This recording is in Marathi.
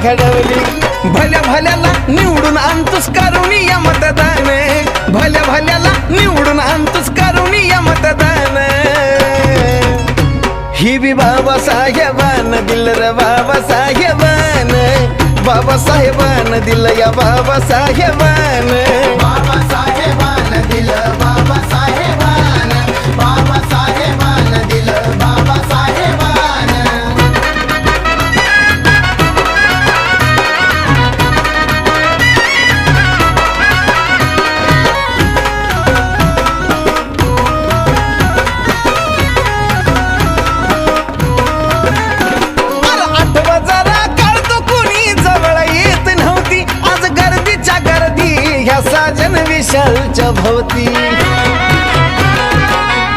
घडवली. भल्या भल्याला निवडून आणतोस करुणीय मतदान, भल्या भल्याला निवडून आणतोस करुणीय मतदान. ही बी बाबासाहेबान दिल र बाबासाहेबान, बाबासाहेबान दिल या बाबासाहेबान. बाबासाहेबान दिल बाबासाहेबान, बाबासाहेबान दिल बाबासाहेबान. आठवा जरा काढतो कुणी जवळ येत नव्हती, आज गर्दीच्या गर्दी ह्या साजन विशालच्या भोवती.